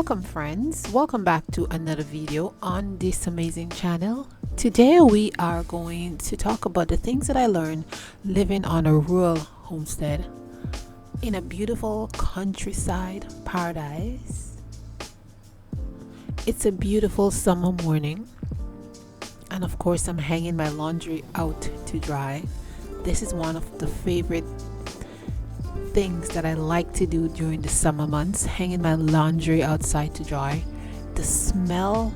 Welcome friends, welcome back to another video on this amazing channel. Today we are going to talk about the things that I learned living on a rural homestead in a beautiful countryside paradise. It's a beautiful summer morning, and of course I'm hanging my laundry out to dry. This is one of the favorite things that I like to do during the summer months, hanging my laundry outside to dry. The smell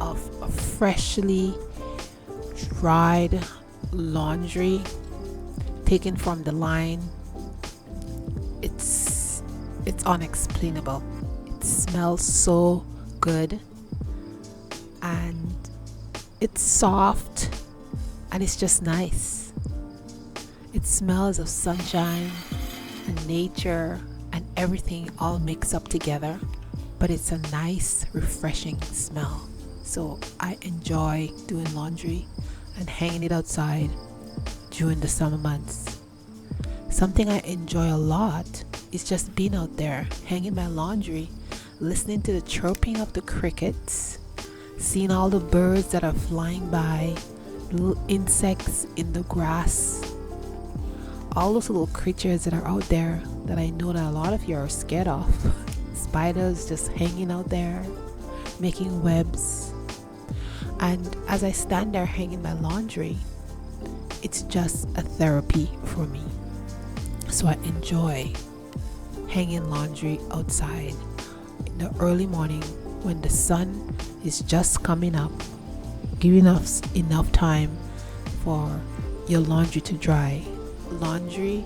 of a freshly dried laundry taken from the line, it's unexplainable. It smells so good, and it's soft, and it's just nice. It smells of sunshine and nature and everything all mixed up together, but it's a nice, refreshing smell. So I enjoy doing laundry and hanging it outside during the summer months. Something I enjoy a lot is just being out there hanging my laundry, listening to the chirping of the crickets, seeing all the birds that are flying by, little insects in the grass, all those little creatures that are out there that I know that a lot of you are scared of. Spiders just hanging out there, making webs. And as I stand there hanging my laundry, it's just a therapy for me. So I enjoy hanging laundry outside in the early morning when the sun is just coming up, giving us enough time for your laundry to dry. Laundry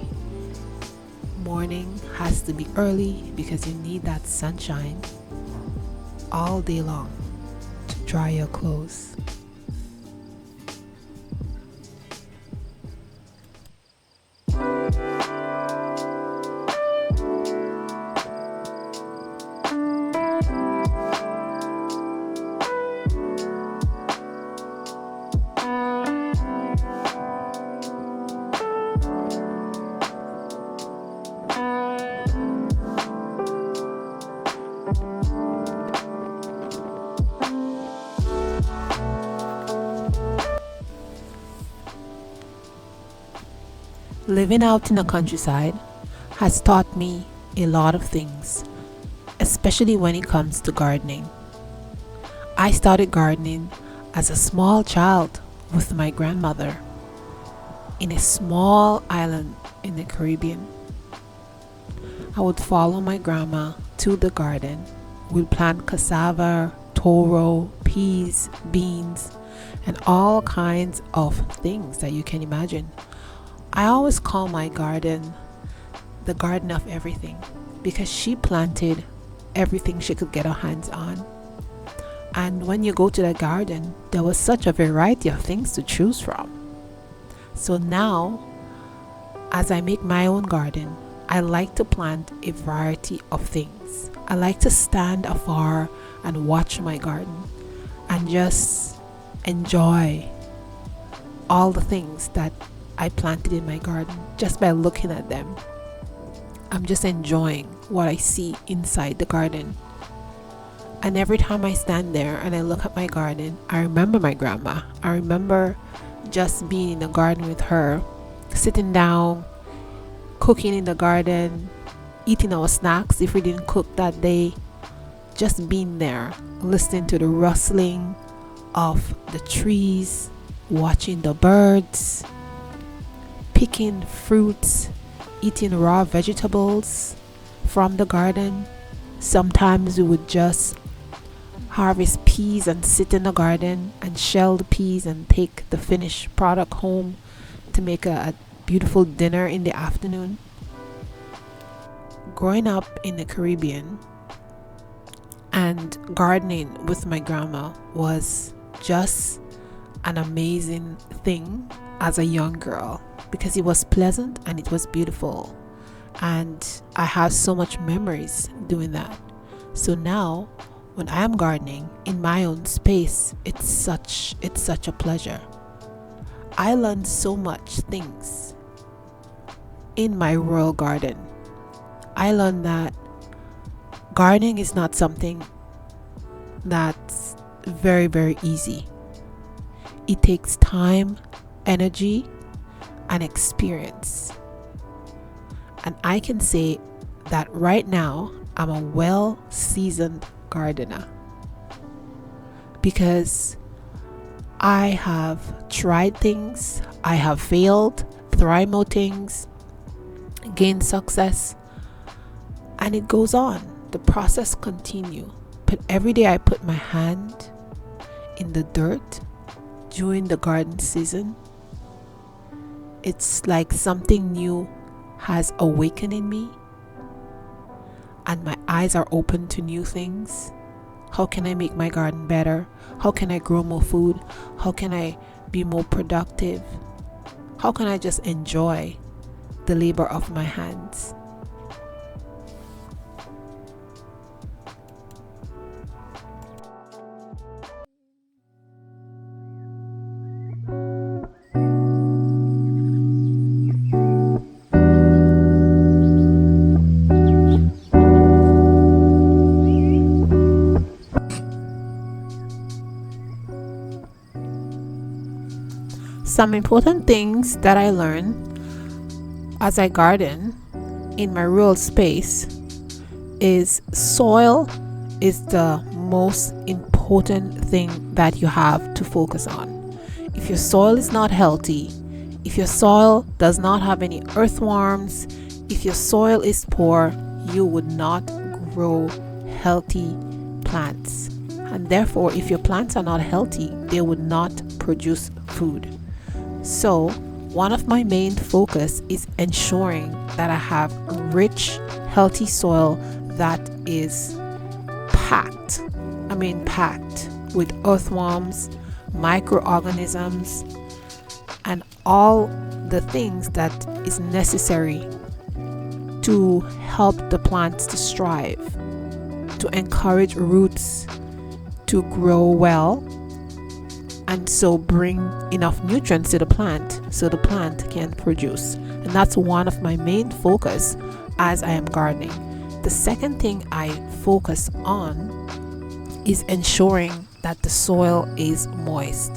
morning has to be early because you need that sunshine all day long to dry your clothes. Living out in the countryside has taught me a lot of things, especially when it comes to gardening. I started gardening as a small child with my grandmother in a small island in the Caribbean. I would follow my grandma to the garden. We'd plant cassava, toro, peas, beans, and all kinds of things that you can imagine. I always call my garden the garden of everything because she planted everything she could get her hands on. And when you go to the garden, there was such a variety of things to choose from. So now, as I make my own garden, I like to plant a variety of things. I like to stand afar and watch my garden and just enjoy all the things that I planted in my garden just by looking at them. I'm just enjoying what I see inside the garden. And every time I stand there and I look at my garden, I remember my grandma. I remember just being in the garden with her, sitting down, cooking in the garden, eating our snacks if we didn't cook that day, just being there, listening to the rustling of the trees, watching the birds, picking fruits, eating raw vegetables from the garden. Sometimes we would just harvest peas and sit in the garden and shell the peas and take the finished product home to make a beautiful dinner in the afternoon. Growing up in the Caribbean and gardening with my grandma was just an amazing thing as a young girl, because it was pleasant and it was beautiful, and I have so much memories doing that. So now when I am gardening in my own space, it's such a pleasure. I learned so much things in my rural garden. I learned that gardening is not something that's very, very easy. It takes time, energy, and experience. And I can say that right now I'm a well-seasoned gardener because I have tried things, I have failed, tried more things, gained success, and it goes on. The process continues. But every day I put my hand in the dirt during the garden season, it's like something new has awakened in me and my eyes are open to new things. How can I make my garden better? How can I grow more food? How can I be more productive? How can I just enjoy the labor of my hands? Some important things that I learn as I garden in my rural space is soil is the most important thing that you have to focus on. If your soil is not healthy, if your soil does not have any earthworms, if your soil is poor, you would not grow healthy plants. And therefore, if your plants are not healthy, they would not produce food. So one of my main focus is ensuring that I have rich, healthy soil that is packed with earthworms, microorganisms, and all the things that is necessary to help the plants to strive, to encourage roots to grow well, and so bring enough nutrients to the plant so the plant can produce. And that's one of my main focus as I am gardening. The second thing I focus on is ensuring that the soil is moist.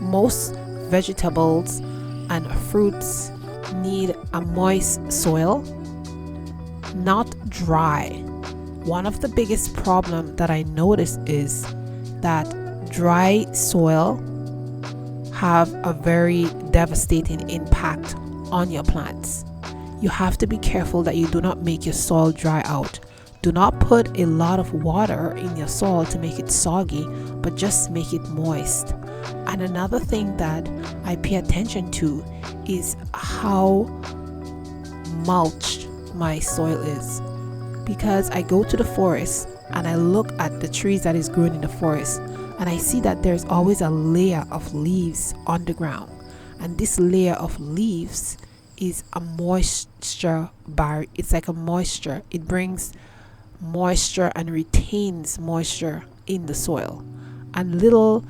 Most vegetables and fruits need a moist soil, not dry. One of the biggest problems that I notice is that dry soil have a very devastating impact on your plants. You have to be careful that you do not make your soil dry out. Do not put a lot of water in your soil to make it soggy, but just make it moist. And another thing that I pay attention to is how mulched my soil is. Because I go to the forest and I look at the trees that is growing in the forest, and I see that there's always a layer of leaves on the ground, and this layer of leaves is a moisture barrier. It's like a moisture. It brings moisture and retains moisture in the soil, and little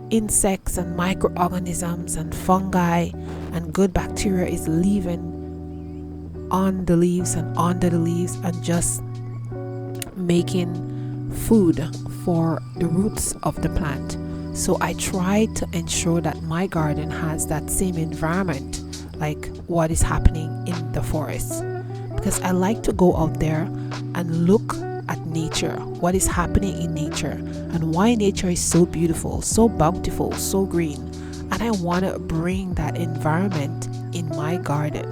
insects and microorganisms and fungi and good bacteria is living on the leaves and under the leaves and just making food for the roots of the plant. So I try to ensure that my garden has that same environment like what is happening in the forest, because I like to go out there and look at nature, what is happening in nature, and why nature is so beautiful, so bountiful, so green, and I want to bring that environment in my garden.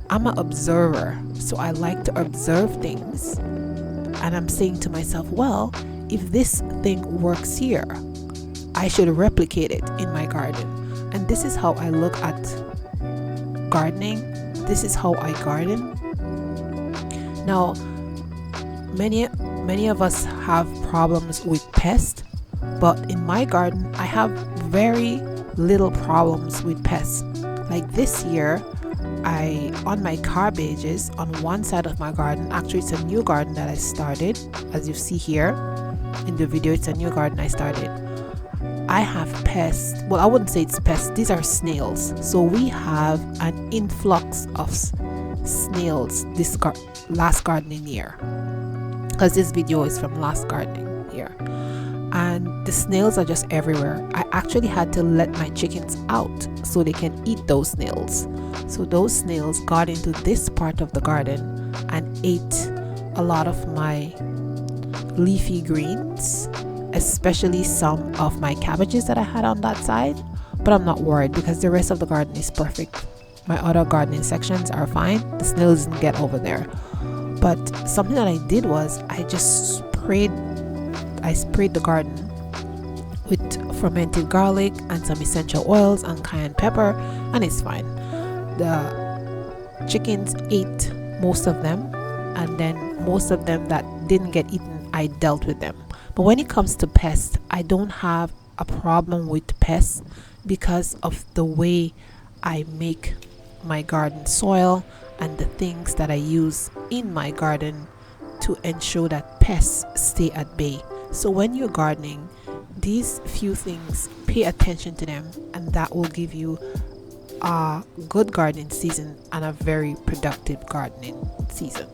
I'm an observer, so I like to observe things, and I'm saying to myself, well, if this thing works here, I should replicate it in my garden. And this is how I look at gardening. This is how I garden. Now, many of us have problems with pests, but in my garden I have very little problems with pests. Like this year, on my cabbages on one side of my garden, actually it's a new garden that I started, as you see here in the video, it's a new garden I started. I have pests. Well, I wouldn't say it's pests, these are snails. So we have an influx of snails this last gardening year, because this video is from last gardening year. and the snails are just everywhere. I actually had to let my chickens out so they can eat those snails. So those snails got into this part of the garden and ate a lot of my leafy greens, especially some of my cabbages that I had on that side. But I'm not worried because the rest of the garden is perfect. My other gardening sections are fine. The snails didn't get over there. But something that I did was I sprayed the garden with fermented garlic and some essential oils and cayenne pepper, and it's fine. The chickens ate most of them, and then most of them that didn't get eaten, I dealt with them. But when it comes to pests, I don't have a problem with pests because of the way I make my garden soil and the things that I use in my garden to ensure that pests stay at bay. So when you're gardening, these few things, pay attention to them, and that will give you a good gardening season and a very productive gardening season.